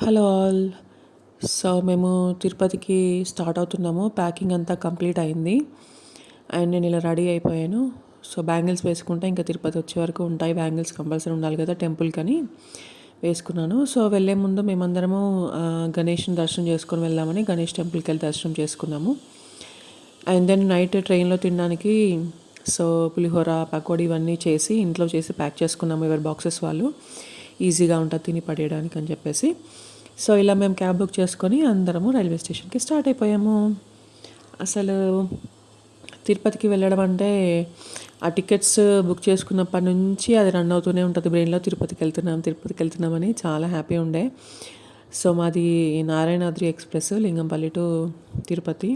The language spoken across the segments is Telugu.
Hello all. సో మేము తిరుపతికి స్టార్ట్ అవుతున్నాము. ప్యాకింగ్ అంతా కంప్లీట్ అయింది అండ్ నేను ఇలా రెడీ అయిపోయాను. సో బ్యాంగిల్స్ వేసుకుంటే ఇంకా తిరుపతి వచ్చే వరకు ఉంటాయి. బ్యాంగిల్స్ కంపల్సరీ ఉండాలి కదా టెంపుల్కి అని వేసుకున్నాను. సో వెళ్ళే ముందు మేమందరము గణేష్ని దర్శనం చేసుకొని వెళ్దామని గణేష్ టెంపుల్కి వెళ్ళి దర్శనం చేసుకున్నాము. అండ్ దెన్ నైట్ ట్రైన్లో తినడానికి సో పులిహోర పకోడీ ఇవన్నీ చేసి ఇంట్లో చేసి ప్యాక్ చేసుకున్నాము. ఎవరి బాక్సెస్ వాళ్ళు ఈజీగా ఉంటుంది తిని పడేయడానికి అని చెప్పేసి. సో ఇలా మేము క్యాబ్ బుక్ చేసుకొని అందరము రైల్వే స్టేషన్కి స్టార్ట్ అయిపోయాము. అసలు తిరుపతికి వెళ్ళడం అంటే ఆ టికెట్స్ బుక్ చేసుకున్నప్పటి నుంచి అది రన్ అవుతూనే ఉంటుంది బ్రెయిన్లో. తిరుపతికి వెళ్తున్నామని చాలా హ్యాపీ ఉండే. సో మాది Narayanadri Express Lingampalli to Tirupati.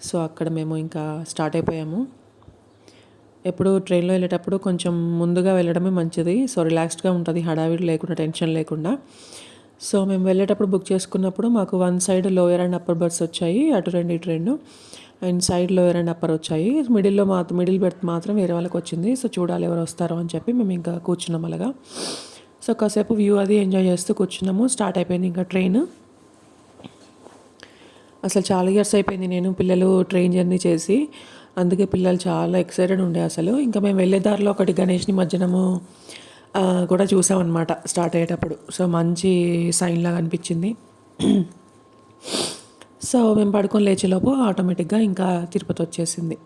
So అక్కడ మేము ఇంకా స్టార్ట్ అయిపోయాము. ఎప్పుడు ట్రైన్లో వెళ్ళేటప్పుడు కొంచెం ముందుగా వెళ్ళడమే మంచిది. సో రిలాక్స్డ్గా ఉంటుంది, హడావిడి లేకుండా, టెన్షన్ లేకుండా. సో మేము వెళ్ళేటప్పుడు బుక్ చేసుకున్నప్పుడు మాకు one side lower and upper births వచ్చాయి, అటు రెండు ఇటు రెండు. And side lower and upper వచ్చాయి. మిడిల్ బెర్త్ మాత్రం వేరే వాళ్ళకి వచ్చింది. సో చూడాలి ఎవరు వస్తారో అని చెప్పి మేము ఇంకా కూర్చున్నాం అలాగా. సో కాసేపు వ్యూ అది ఎంజాయ్ చేస్తూ కూర్చున్నాము. స్టార్ట్ అయిపోయింది ఇంకా ట్రైన్. అసలు చాలా ఇయర్స్ అయిపోయింది నేను పిల్లలు ట్రైన్ జర్నీ చేసి, అందుకే పిల్లలు చాలా ఎక్సైటెడ్ ఉండే. అసలు ఇంకా మేము వెళ్ళే దారిలో ఒకటి గణేష్ నిమజ్జనము కూడా చూసామన్నమాట స్టార్ట్ అయ్యేటప్పుడు. సో మంచి సైన్ లాగా అనిపించింది. సో మేము పడుకొని లేచేలోపు ఆటోమేటిక్గా ఇంకా తిరుపతి వచ్చేసింది.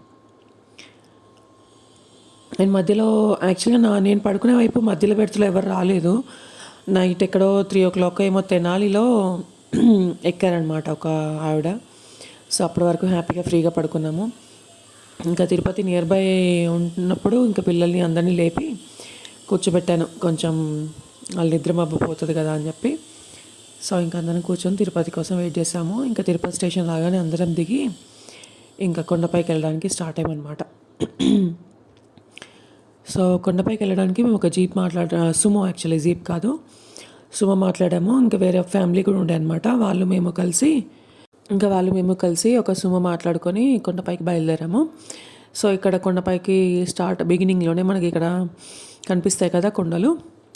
అండ్ మధ్యలో యాక్చువల్గా నేను పడుకునే వైపు మధ్యలో బెర్త్లో ఎవరు రాలేదు. నైట్ ఎక్కడో 3 o'clock ఏమో తెనాలిలో ఎక్కారనమాట ఒక ఆవిడ. సో అప్పటి వరకు హ్యాపీగా ఫ్రీగా పడుకున్నాము. ఇంకా తిరుపతి నియర్ బై ఉన్నప్పుడు ఇంకా పిల్లల్ని అందరినీ లేపి కూర్చోబెట్టాను. కొంచెం వాళ్ళు నిద్ర మబ్బిపోతుంది కదా అని చెప్పి. సో ఇంకా అందరం కూర్చొని తిరుపతి కోసం వెయిట్ చేసాము. ఇంకా తిరుపతి స్టేషన్ లాగానే అందరం దిగి ఇంకా కొండపైకి వెళ్ళడానికి స్టార్ట్ అయ్యామన్నమాట. సో కొండపైకి వెళ్ళడానికి మేము ఒక జీప్ సుమో, యాక్చువల్లీ జీప్ కాదు, సుమో మాట్లాడాము. ఇంకా వేరే ఫ్యామిలీ కూడా ఉండే అనమాట. వాళ్ళు మేము కలిసి ఒక సుమో మాట్లాడుకొని కొండపైకి బయలుదేరాము. సో ఇక్కడ కొండపైకి బిగినింగ్లోనే మనకి ఇక్కడ కనిపిస్తాయి కదా కొండలు,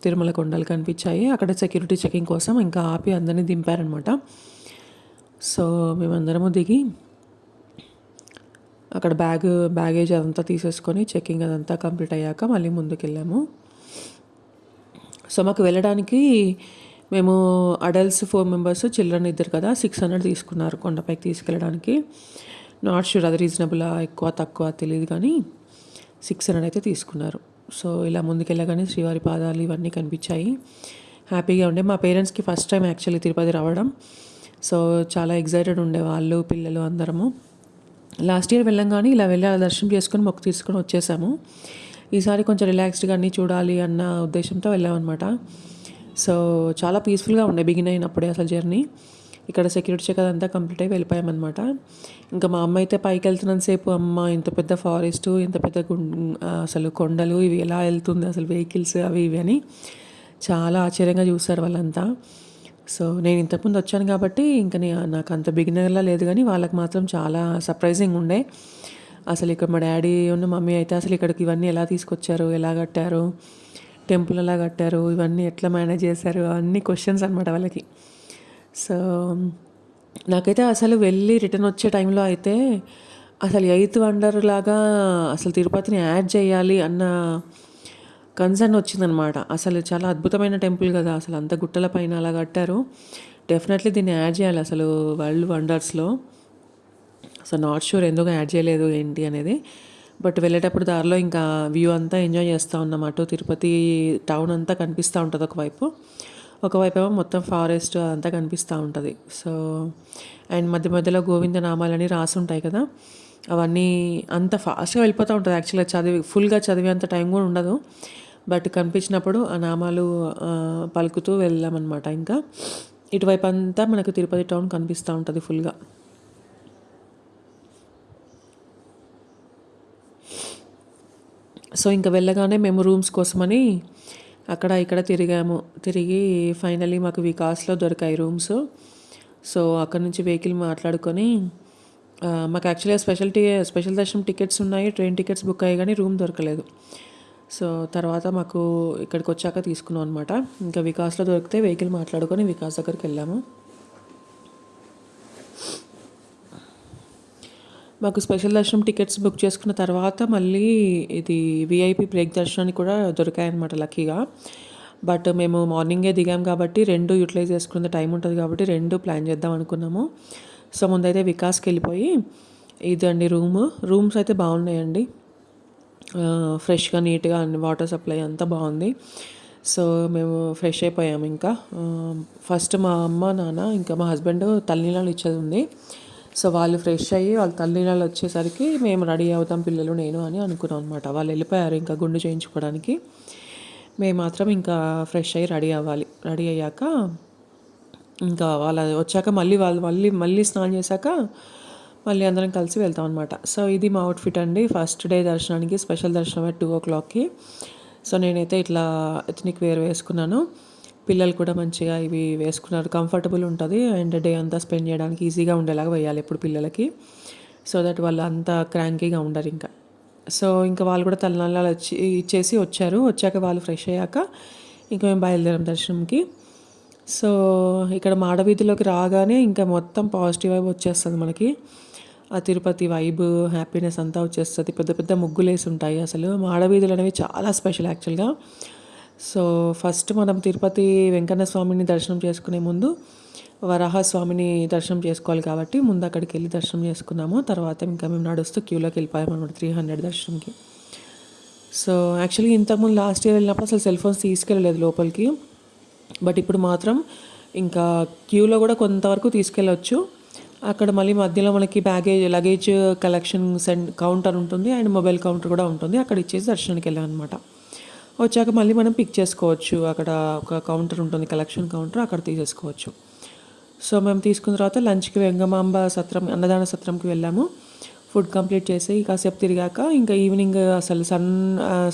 తిరుమల కొండలు కనిపించాయి. అక్కడ సెక్యూరిటీ చెకింగ్ కోసం ఇంకా ఆపి అందరినీ దింపారనమాట. సో మేమందరము దిగి అక్కడ బ్యాగేజ్ అదంతా తీసేసుకొని చెకింగ్ అదంతా కంప్లీట్ అయ్యాక మళ్ళీ ముందుకు వెళ్ళాము. సో మాకు వెళ్ళడానికి మేము అడల్ట్స్ 4 members, చిల్డ్రన్ 2 కదా, 600 తీసుకున్నారు కొండపైకి తీసుకెళ్ళడానికి. నాట్ షూర్ అది రీజనబుల్ ఎక్కువ తక్కువ తెలియదు కానీ 600 అయితే తీసుకున్నారు. సో ఇలా ముందుకెళ్ళగానే శ్రీవారి పాదాలు ఇవన్నీ కనిపించాయి. హ్యాపీగా ఉండే. మా పేరెంట్స్కి ఫస్ట్ టైం యాక్చువల్లీ తిరుపతి రావడం. సో చాలా ఎగ్జైటెడ్ ఉండే వాళ్ళు, పిల్లలు అందరము. లాస్ట్ ఇయర్ వెళ్ళంగానే ఇలా వెళ్ళి దర్శనం చేసుకొని మొక్కు తీసుకొని వచ్చేసాము. ఈసారి కొంచెం రిలాక్స్డ్గా అన్నీ చూడాలి అన్న ఉద్దేశంతో వెళ్ళామన్నమాట. సో చాలా పీస్ఫుల్గా ఉండే బిగిన్ అయినప్పుడే అసలు జర్నీ. ఇక్కడ సెక్యూరిటీ చెక్ అదంతా కంప్లీట్ అయ్యి వెళ్ళిపోయామన్నమాట. ఇంకా మా అమ్మ అయితే పైకి వెళ్తున్నంతసేపు, అమ్మ ఇంత పెద్ద ఫారెస్ట్, ఇంత పెద్ద అసలు కొండలు ఇవి ఎలా వెళ్తుంది అసలు వెహికల్స్ అవి ఇవి అని చాలా ఆశ్చర్యంగా చూస్తారు వాళ్ళంతా. సో నేను ఇంతకుముందు వచ్చాను కాబట్టి ఇంకా నాకు అంత బిగినర్లా లేదు కానీ వాళ్ళకి మాత్రం చాలా సర్ప్రైజింగ్ ఉండే. అసలు ఇక్కడ మా డాడీ ఉన్న మమ్మీ అయితే అసలు ఇక్కడికి ఇవన్నీ ఎలా తీసుకొచ్చారు, ఎలా కట్టారు, టెంపుల్ ఎలా కట్టారు, ఇవన్నీ ఎట్లా మేనేజ్ చేశారు, అన్ని క్వశ్చన్స్ అనమాట వాళ్ళకి. సో నాకైతే అసలు వెళ్ళి రిటర్న్ వచ్చే టైంలో అయితే అసలు 8th wonder లాగా అసలు తిరుపతిని యాడ్ చేయాలి అన్న కన్సర్న్ వచ్చిందనమాట. అసలు చాలా అద్భుతమైన టెంపుల్ కదా, అసలు అంత గుట్టల పైన అలా కట్టారు. డెఫినెట్లీ దీన్ని యాడ్ చేయాలి అసలు వరల్డ్ వండర్స్లో. సో నాట్ షూర్ ఎందుకు యాడ్ చేయలేదు ఏంటి అనేది. బట్ వెళ్ళేటప్పుడు దారిలో ఇంకా వ్యూ అంతా ఎంజాయ్ చేస్తూ ఉన్నాం. అటు తిరుపతి టౌన్ అంతా కనిపిస్తూ ఉంటుంది ఒకవైపు ఏమో మొత్తం ఫారెస్ట్ అంతా కనిపిస్తూ ఉంటుంది. సో అండ్ మధ్యలో గోవింద నామాలని రాసి ఉంటాయి కదా, అవన్నీ అంత ఫాస్ట్గా వెళ్ళిపోతూ ఉంటుంది. యాక్చువల్గా ఫుల్గా చదివేంత టైం కూడా ఉండదు. బట్ కనిపించినప్పుడు ఆ నామాలు పలుకుతూ వెళ్ళామన్నమాట. ఇంకా ఇటువైపు అంతా మనకు తిరుపతి టౌన్ కనిపిస్తూ ఉంటుంది ఫుల్గా. సో ఇంకా వెళ్ళగానే మేము రూమ్స్ కోసమని అక్కడ ఇక్కడ తిరిగి ఫైనల్లీ మాకు వికాస్లో దొరికాయి రూమ్స్. సో అక్కడ నుంచి వెహికల్ మాట్లాడుకొని మాకు యాక్చువల్గా స్పెషల్ దర్శనం టికెట్స్ ఉన్నాయి, ట్రైన్ టికెట్స్ బుక్ అయ్యాయి కానీ రూమ్ దొరకలేదు. సో తర్వాత మాకు ఇక్కడికి వచ్చాక తీసుకున్నాం అనమాట. ఇంకా వికాస్లో దొరికితే వెహికల్ మాట్లాడుకొని వికాస్ దగ్గరికి వెళ్ళాము. మాకు స్పెషల్ దర్శనం టికెట్స్ బుక్ చేసుకున్న తర్వాత మళ్ళీ ఇది విఐపి బ్రేక్ దర్శనానికి కూడా దొరికాయన్నమాట లక్కీగా. బట్ మేము మార్నింగే దిగాం కాబట్టి 2 యూటిలైజ్ చేసుకునే టైం ఉంటుంది కాబట్టి 2 ప్లాన్ చేద్దాం అనుకున్నాము. సో ముందైతే వికాస్కి వెళ్ళిపోయి ఇదండి రూమ్స్ అయితే బాగున్నాయండి. ఫ్రెష్గా నీట్గా అన్ని వాటర్ సప్లై అంతా బాగుంది. సో మేము ఫ్రెష్ అయిపోయాము. ఇంకా ఫస్ట్ మా అమ్మ నాన్న ఇంకా మా హస్బెండ్ తల్లినీళ్ళు ఇచ్చేది ఉంది. సో వాళ్ళు ఫ్రెష్ అయ్యి వాళ్ళు తల్లినీళ్ళు వచ్చేసరికి మేము రెడీ అవుతాం పిల్లలు నేను అని అనుకున్నాం అనమాట. వాళ్ళు వెళ్ళిపోయారు ఇంకా గుండు చేయించుకోవడానికి. మేము మాత్రం ఇంకా ఫ్రెష్ అయ్యి రెడీ అయ్యాక ఇంకా వాళ్ళు వచ్చాక మళ్ళీ స్నానం చేశాక మళ్ళీ అందరం కలిసి వెళ్తాం అనమాట. సో ఇది మా అవుట్ఫిట్ అండి ఫస్ట్ డే దర్శనానికి. స్పెషల్ దర్శనం 2 o'clockకి. సో నేనైతే ఇట్లా ఎథనిక్ వేర్ వేసుకున్నాను. పిల్లలు కూడా మంచిగా ఇవి వేసుకున్నారు. కంఫర్టబుల్ ఉంటుంది అండ్ డే అంతా స్పెండ్ చేయడానికి ఈజీగా ఉండేలాగా వేయాలి ఎప్పుడు పిల్లలకి, సో దట్ వాళ్ళు అంతా క్రాంకీగా ఉండరు ఇంకా. సో ఇంకా వాళ్ళు కూడా తలనీలాలు ఇచ్చేసి వచ్చాక వాళ్ళు ఫ్రెష్ అయ్యాక ఇంకా మేము బయలుదేరాం దర్శనంకి. సో ఇక్కడ మాడవీధిలోకి రాగానే ఇంకా మొత్తం పాజిటివ్ వైబ్ వచ్చేస్తుంది మనకి. ఆ తిరుపతి వైబ్ హ్యాపీనెస్ అంతా వచ్చేస్తుంది. పెద్ద పెద్ద ముగ్గులు వేసి ఉంటాయి. అసలు మాడవీధులు అనేవి చాలా స్పెషల్ యాక్చువల్గా. సో ఫస్ట్ మనం తిరుపతి వెంకన్న స్వామిని దర్శనం చేసుకునే ముందు వరాహస్వామిని దర్శనం చేసుకోవాలి కాబట్టి ముందు అక్కడికి వెళ్ళి దర్శనం చేసుకున్నాము. తర్వాత ఇంకా మేము నడుస్తూ క్యూలోకి వెళ్ళిపోయాము అనమాట 300 దర్శనంకి. సో యాక్చువల్లీ ఇంతకుముందు లాస్ట్ ఇయర్ వెళ్ళినప్పుడు అసలు సెల్ ఫోన్స్ తీసుకెళ్ళలేదు లోపలికి. బట్ ఇప్పుడు మాత్రం ఇంకా క్యూలో కూడా కొంతవరకు తీసుకెళ్ళవచ్చు. అక్కడ మళ్ళీ మధ్యలో మనకి లగేజ్ కలెక్షన్ కౌంటర్ ఉంటుంది అండ్ మొబైల్ కౌంటర్ కూడా ఉంటుంది. అక్కడ ఇచ్చేసి దర్శనానికి వెళ్ళాం అనమాట. వచ్చాక మళ్ళీ మనం పిక్ చేసుకోవచ్చు. అక్కడ ఒక కౌంటర్ ఉంటుంది, కలెక్షన్ కౌంటర్, అక్కడ తీసేసుకోవచ్చు. సో మేము తీసుకున్న తర్వాత లంచ్కి వెంగమాంబ సత్రం అన్నదాన సత్రంకి వెళ్ళాము. ఫుడ్ కంప్లీట్ చేసి కాసేపు తిరిగాక ఇంకా ఈవినింగ్ అసలు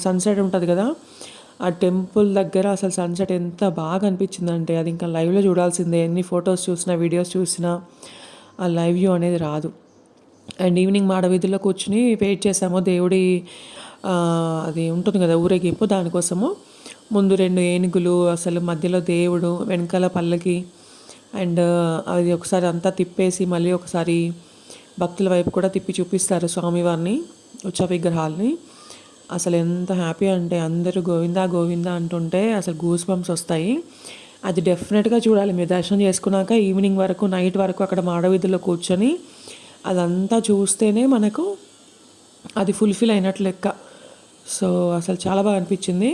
సన్సెట్ ఉంటుంది కదా ఆ టెంపుల్ దగ్గర, అసలు సన్సెట్ ఎంత బాగా అనిపించిందంటే అది ఇంకా లైవ్లో చూడాల్సిందే. ఎన్ని ఫొటోస్ చూసినా వీడియోస్ చూసినా ఆ లైవ్ వ్యూ అనేది రాదు. అండ్ ఈవినింగ్ మాడవీధుల్లో కూర్చుని వెయిట్ చేసాము దేవుడి అది ఉంటుంది కదా ఊరేగింపు, దానికోసము. ముందు 2 ఏనుగులు, అసలు మధ్యలో దేవుడు, వెనకాల పల్లకి, అండ్ అది ఒకసారి అంతా తిప్పేసి మళ్ళీ ఒకసారి భక్తుల వైపు కూడా తిప్పి చూపిస్తారు స్వామివారిని, ఉత్సవ విగ్రహాలని. అసలు ఎంత హ్యాపీ అంటే అందరూ గోవిందా గోవిందా అంటుంటే అసలు గూస్ బంప్స్ వస్తాయి. అది డెఫినెట్గా చూడాలి మీరు దర్శనం చేసుకున్నాక. ఈవినింగ్ వరకు నైట్ వరకు అక్కడ మాడవీధుల్లో కూర్చొని అదంతా చూస్తేనే మనకు అది ఫుల్ఫిల్ అయినట్లు లెక్క. సో అసలు చాలా బాగా అనిపించింది.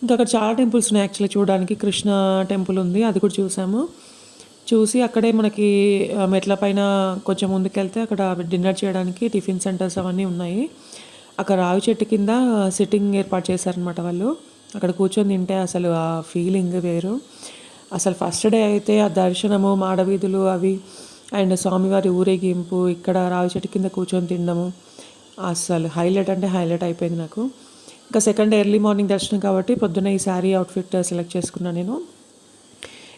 ఇంకా అక్కడ చాలా టెంపుల్స్ ఉన్నాయి యాక్చువల్లీ చూడడానికి. కృష్ణ టెంపుల్ ఉంది, అది కూడా చూసి అక్కడే మనకి మెట్ల పైన కొంచెం ముందుకెళ్తే అక్కడ డిన్నర్ చేయడానికి టిఫిన్ సెంటర్స్ అవన్నీ ఉన్నాయి. అక్కడ రావి చెట్టు కింద సిట్టింగ్ ఏర్పాటు చేశారనమాట వాళ్ళు. అక్కడ కూర్చొని తింటే అసలు ఆ ఫీలింగ్ వేరు. అసలు ఫస్ట్ డే అయితే ఆ దర్శనము, మాడవీధులు అవి అండ్ స్వామివారి ఊరేగింపు, ఇక్కడ రావి చెట్టు కింద కూర్చొని తినడము అసలు హైలైట్ అంటే హైలైట్ అయిపోయింది నాకు. ఇంకా సెకండ్ డే ఎర్లీ మార్నింగ్ దర్శనం కాబట్టి పొద్దున్న ఈ శారీ అవుట్ఫిట్ సెలెక్ట్ చేసుకున్నాను నేను.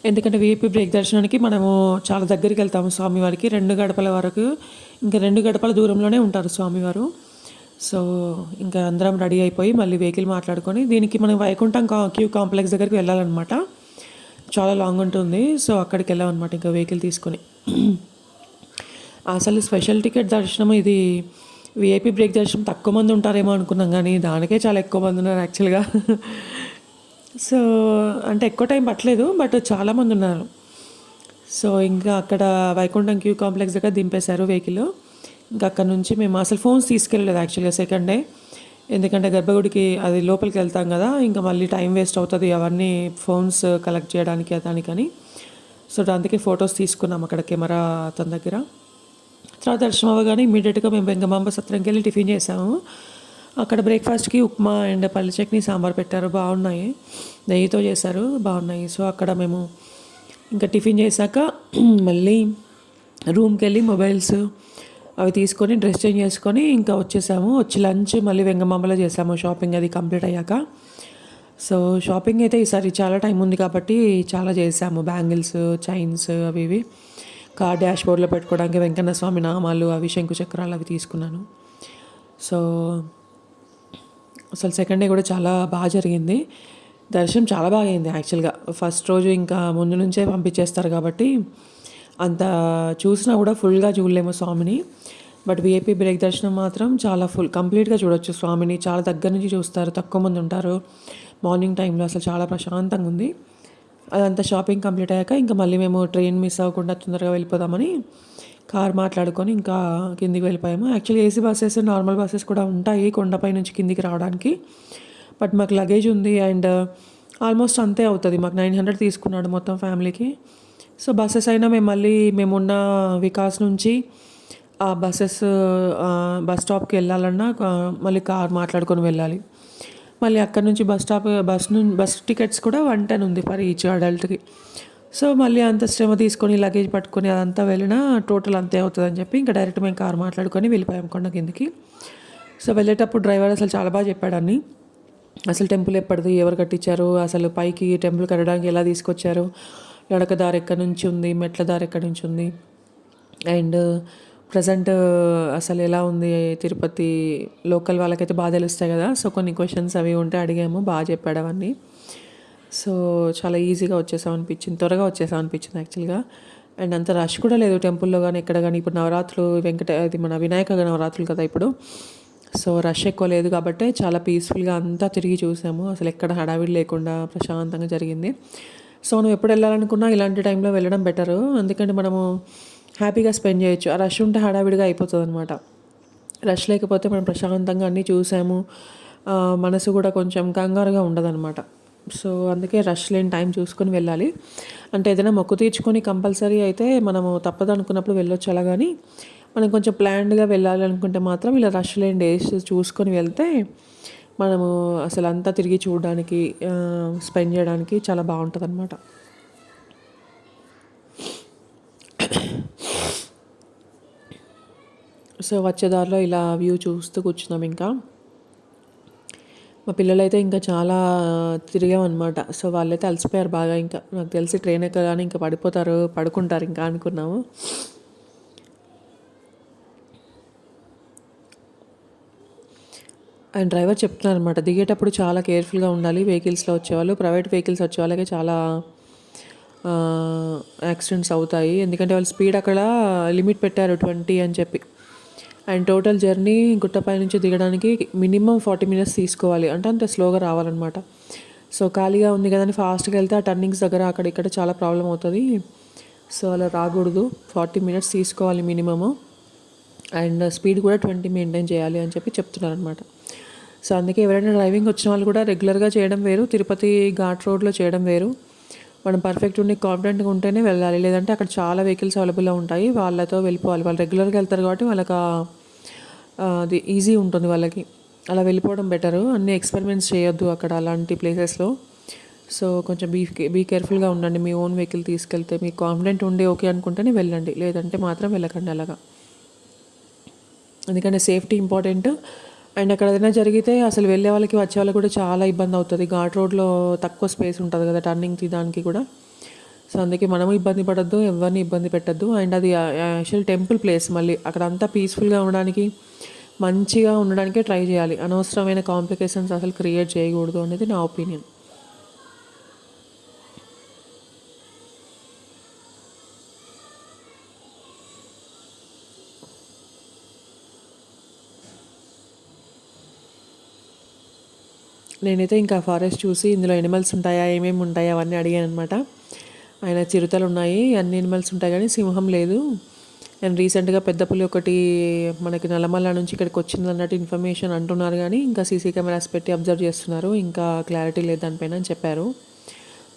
ఎందుకంటే వీఐపీ బ్రేక్ దర్శనానికి మనము చాలా దగ్గరికి వెళ్తాము స్వామివారికి, 2 గడపల వరకు, ఇంకా 2 గడపల దూరంలోనే ఉంటారు స్వామివారు. సో ఇంకా అందరం రెడీ అయిపోయి మళ్ళీ వెహికల్ మాట్లాడుకొని దీనికి మనం వైకుంఠం క్యూ కాంప్లెక్స్ దగ్గరికి వెళ్ళాలన్నమాట. చాలా లాంగ్ ఉంటుంది. సో అక్కడికి వెళ్ళామన్నమాట ఇంకా వెహికల్ తీసుకొని. అసలు స్పెషల్ టికెట్ దర్శనం ఇది. విఐపీ బ్రేక్ దర్శనం తక్కువ మంది ఉంటారేమో అనుకున్నాం కానీ దానికే చాలా ఎక్కువ మంది ఉన్నారు యాక్చువల్గా. సో అంటే ఎక్కువ టైం పట్టలేదు బట్ చాలామంది ఉన్నారు. సో ఇంకా అక్కడ వైకుంఠం క్యూ కాంప్లెక్స్ దగ్గర దింపేశారు వెహికల్. ఇంకా అక్కడ నుంచి మేము అసలు ఫోన్స్ తీసుకెళ్ళలేదు యాక్చువల్గా సెకండ్ డే. ఎందుకంటే గర్భగుడికి అది లోపలికి వెళ్తాం కదా, ఇంకా మళ్ళీ టైం వేస్ట్ అవుతుంది అవన్నీ ఫోన్స్ కలెక్ట్ చేయడానికి దానికని. సో అందుకే ఫొటోస్ తీసుకున్నాం అక్కడ కెమెరా తన దగ్గర. తర్వాత దర్శనం అవ్వగానే ఇమీడియట్గా మేము వెంగమాంబ సత్రంకి వెళ్ళి టిఫిన్ చేసాము. అక్కడ బ్రేక్ఫాస్ట్కి ఉప్మా అండ్ పల్లి చట్నీ సాంబార్ పెట్టారు, బాగున్నాయి, నెయ్యితో చేశారు, బాగున్నాయి. సో అక్కడ మేము ఇంకా టిఫిన్ చేశాక మళ్ళీ రూమ్కి వెళ్ళి మొబైల్స్ అవి తీసుకొని డ్రెస్ చేంజ్ చేసుకొని ఇంకా వచ్చేసాము. వచ్చి లంచ్ మళ్ళీ వెంగమాంబలో చేసాము షాపింగ్ అది కంప్లీట్ అయ్యాక. సో షాపింగ్ అయితే ఈసారి చాలా టైం ఉంది కాబట్టి చాలా చేసాము. బ్యాంగిల్స్, చైన్స్ అవి ఇవి, కార్ డాష్ బోర్డ్లో పెట్టుకోవడానికి వెంకన్న స్వామి నామాలు అవి, శంకు చక్రాలు అవి తీసుకున్నాను. సో అసలు సెకండ్ డే కూడా చాలా బాగా జరిగింది. దర్శనం చాలా బాగా అయింది యాక్చువల్గా. ఫస్ట్ రోజు ఇంకా ముందు నుంచే పంపించేస్తారు కాబట్టి అంత చూసినా కూడా ఫుల్గా చూడలేము స్వామిని. బట్ విఐపి బ్రేక్ దర్శనం మాత్రం చాలా కంప్లీట్గా చూడొచ్చు స్వామిని. చాలా దగ్గర నుంచి చూస్తారు, తక్కువ మంది ఉంటారు. మార్నింగ్ టైంలో అసలు చాలా ప్రశాంతంగా ఉంది. అదంతా షాపింగ్ కంప్లీట్ అయ్యాక ఇంకా మళ్ళీ మేము ట్రైన్ మిస్ అవ్వకుండా తొందరగా వెళ్ళిపోదామని కార్ మాట్లాడుకొని ఇంకా కిందికి వెళ్ళిపోయాము. Actually AC buses, normal buses కూడా ఉంటాయి కొండపై నుంచి కిందికి రావడానికి. బట్ మాకు లగేజ్ ఉంది అండ్ ఆల్మోస్ట్ అంతే అవుతుంది. మాకు 900 తీసుకున్నాడు మొత్తం ఫ్యామిలీకి. సో బస్సెస్ అయినా మేమున్న వికాస్ నుంచి ఆ బస్ స్టాప్కి వెళ్ళాలన్నా మళ్ళీ కార్ మాట్లాడుకొని వెళ్ళాలి. మళ్ళీ అక్కడ నుంచి బస్ టికెట్స్ కూడా 110 ఉంది ఫర్ ఈచ్ అడల్ట్కి. సో మళ్ళీ అంత శ్రమ తీసుకొని లగేజ్ పట్టుకొని అదంతా వెళ్ళినా టోటల్ అంతే అవుతుందని చెప్పి ఇంకా డైరెక్ట్ మేము కార్ మాట్లాడుకొని వెళ్ళిపోయాం కొండ కిందికి. సో వెళ్ళేటప్పుడు డ్రైవర్ అసలు చాలా బాగా చెప్పాడు అన్నీ. అసలు టెంపుల్ ఎప్పటిది, ఎవరు కట్టించారు, అసలు పైకి టెంపుల్ కట్టడానికి ఎలా తీసుకొచ్చారు, నడక దారి ఎక్కడి నుంచి ఉంది, మెట్ల దారి ఎక్కడి నుంచి ఉంది, అండ్ ప్రజెంట్ అసలు ఎలా ఉంది తిరుపతి. లోకల్ వాళ్ళకైతే బాగా తెలుస్తాయి కదా. సో కొన్ని క్వశ్చన్స్ అవి ఉంటే అడిగాము, బాగా చెప్పాడు అవన్నీ. సో చాలా ఈజీగా వచ్చేసాం అనిపించింది, త్వరగా వచ్చేసాం అనిపించింది యాక్చువల్గా. అండ్ అంత రష్ కూడా లేదు టెంపుల్లో కానీ ఎక్కడ కానీ. ఇప్పుడు నవరాత్రులు అది మన వినాయక నవరాత్రులు కదా ఇప్పుడు. సో రష్ ఎక్కువ లేదు కాబట్టి చాలా పీస్ఫుల్గా అంతా తిరిగి చూసాము. అసలు ఎక్కడ హడావిడి లేకుండా ప్రశాంతంగా జరిగింది. సో నువ్వు ఎప్పుడు వెళ్ళాలనుకున్నా ఇలాంటి టైంలో వెళ్ళడం బెటరు. ఎందుకంటే మనము హ్యాపీగా స్పెండ్ చేయొచ్చు. ఆ రష్ ఉంటే హడావిడిగా అయిపోతుంది అనమాట. రష్ లేకపోతే మనం ప్రశాంతంగా అన్నీ చూసాము, మనసు కూడా కొంచెం కంగారుగా ఉండదన్నమాట. సో అందుకే రష్ లేని టైం చూసుకొని వెళ్ళాలి. అంటే ఏదైనా మొక్కు తీర్చుకొని కంపల్సరీ అయితే మనము తప్పదు అనుకున్నప్పుడు వెళ్ళొచ్చు. అలా కానీ మనం కొంచెం ప్లాన్డ్గా వెళ్ళాలి అనుకుంటే మాత్రం ఇలా రష్ లేని డేస్ చూసుకొని వెళ్తే మనము అసలు అంతా తిరిగి చూడడానికి, స్పెండ్ చేయడానికి చాలా బాగుంటుంది అనమాట. సో వచ్చేదారిలో ఇలా వ్యూ చూస్తూ కూర్చున్నాం. ఇంకా మా పిల్లలైతే ఇంకా చాలా తిరిగామన్నమాట. సో వాళ్ళైతే అలసిపోయారు బాగా. ఇంకా నాకు తెలిసి ట్రైన్ ఎక్కగానే ఇంకా పడుకుంటారు ఇంకా అనుకున్నాము. అండ్ డ్రైవర్ చెప్తున్నారు అనమాట, దిగేటప్పుడు చాలా కేర్ఫుల్గా ఉండాలి. వెహికల్స్లో వచ్చేవాళ్ళు, ప్రైవేట్ వెహికల్స్ వచ్చే వాళ్ళకి చాలా యాక్సిడెంట్స్ అవుతాయి. ఎందుకంటే వాళ్ళు స్పీడ్ అక్కడ లిమిట్ పెట్టారు 20 అని చెప్పి. అండ్ టోటల్ జర్నీ గుట్టపై నుంచి దిగడానికి మినిమం 40 మినిట్స్ తీసుకోవాలి. అంటే అంత స్లోగా రావాలన్నమాట. సో ఖాళీగా ఉంది కదా అని ఫాస్ట్గా వెళ్తే ఆ టర్నింగ్స్ దగ్గర అక్కడ ఇక్కడ చాలా ప్రాబ్లం అవుతుంది. సో అలా రాకూడదు, 40 మినిట్స్ తీసుకోవాలి మినిమము. అండ్ స్పీడ్ కూడా 20 మెయింటైన్ చేయాలి అని చెప్పి చెప్తున్నారు అనమాట. సో అందుకే ఎవరైనా డ్రైవింగ్ వచ్చిన వాళ్ళు కూడా రెగ్యులర్గా చేయడం వేరు, తిరుపతి ఘాట్ రోడ్లో చేయడం వేరు. మనం పర్ఫెక్ట్ ఉండి కాన్ఫిడెంట్గా ఉంటేనే వెళ్ళాలి. లేదంటే అక్కడ చాలా వెహికల్స్ అవైలబుల్గా ఉంటాయి, వాళ్ళతో వెళ్ళిపోవాలి. వాళ్ళు రెగ్యులర్గా వెళ్తారు కాబట్టి వాళ్ళకి అది ఈజీ ఉంటుంది వాళ్ళకి. అలా వెళ్ళిపోవడం బెటరు. అన్ని ఎక్స్పెరిమెంట్స్ చేయొద్దు అక్కడ అలాంటి ప్లేసెస్లో. సో కొంచెం బీ కేర్ఫుల్గా ఉండండి. మీ ఓన్ వెహికల్ తీసుకెళ్తే మీకు కాన్ఫిడెంట్ ఉండి ఓకే అనుకుంటేనే వెళ్ళండి, లేదంటే మాత్రం వెళ్ళకండి అలాగా. ఎందుకంటే సేఫ్టీ ఇంపార్టెంట్. అండ్ అక్కడ ఏదైనా జరిగితే అసలు వెళ్ళే వాళ్ళకి వచ్చే వాళ్ళకి కూడా చాలా ఇబ్బంది అవుతుంది. ఘాట్ రోడ్లో తక్కువ స్పేస్ ఉంటుంది కదా టర్నింగ్ తీయడానికి కూడా. సో అందుకే మనము ఇబ్బంది పడద్దు, ఎవరిని ఇబ్బంది పెట్టద్దు. అండ్ అది యాక్చువల్ టెంపుల్ ప్లేస్, మళ్ళీ అక్కడ అంతా పీస్ఫుల్గా ఉండడానికి, మంచిగా ఉండడానికే ట్రై చేయాలి. అనవసరమైన కాంప్లికేషన్స్ అసలు క్రియేట్ చేయకూడదు అనేది నా ఒపీనియన్. నేనైతే ఇంకా ఫారెస్ట్ చూసి ఇందులో ఎనిమల్స్ ఉంటాయా, ఏమేమి ఉంటాయా అవన్నీ అడిగాను అనమాట. ఆయన చిరుతలు ఉన్నాయి, అన్ని ఎనిమల్స్ ఉంటాయి కానీ సింహం లేదు. అండ్ రీసెంట్గా పెద్ద పులి ఒకటి మనకి నల్లమల్ల నుంచి ఇక్కడికి వచ్చింది అన్నట్టు ఇన్ఫర్మేషన్ అంటున్నారు, కానీ ఇంకా సీసీ కెమెరాస్ పెట్టి అబ్జర్వ్ చేస్తున్నారు, ఇంకా క్లారిటీ లేదు దానిపైన అని చెప్పారు.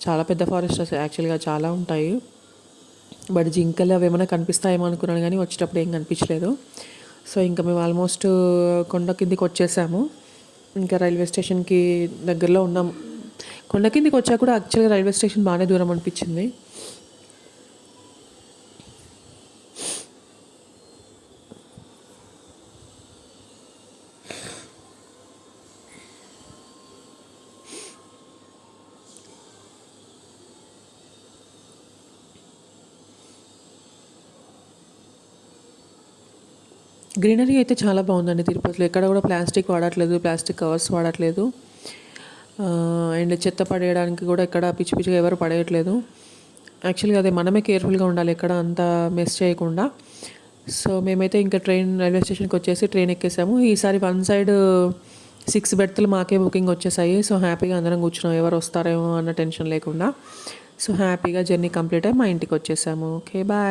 చాలా పెద్ద ఫారెస్ట్ యాక్చువల్గా చాలా ఉంటాయి. బట్ జింకలు అవి ఏమైనా కనిపిస్తాయేమో అనుకున్నాను కానీ వచ్చేటప్పుడు ఏం కనిపించలేదు. సో ఇంకా మేము ఆల్మోస్ట్ కొండ కిందికి వచ్చేసాము. ఇంకా రైల్వే స్టేషన్కి దగ్గరలో ఉన్నాము. కొండ కిందికి వచ్చా కూడా యాక్చువల్గా రైల్వే స్టేషన్ బాగానే దూరం అనిపించింది. గ్రీనరీ అయితే చాలా బాగుందండి తిరుపతిలో. ఎక్కడ కూడా ప్లాస్టిక్ వాడట్లేదు, ప్లాస్టిక్ కవర్స్ వాడట్లేదు. అండ్ చెత్త పడేయడానికి కూడా ఎక్కడ పిచ్చి పిచ్చిగా ఎవరు పడేయట్లేదు. యాక్చువల్గా అదే మనమే కేర్ఫుల్గా ఉండాలి, ఎక్కడ అంత మెస్ చేయకుండా. సో మేమైతే ఇంకా రైల్వే స్టేషన్కి వచ్చేసి ట్రైన్ ఎక్కేసాము. ఈసారి వన్ సైడ్ 6 బెర్తులు మాకే బుకింగ్ వచ్చేసాయి. సో హ్యాపీగా అందరం కూర్చున్నాం, ఎవరు వస్తారేమో అన్న టెన్షన్ లేకుండా. సో హ్యాపీగా జర్నీ కంప్లీట్ అయ్యి మా ఇంటికి వచ్చేసాము. Okay, bye.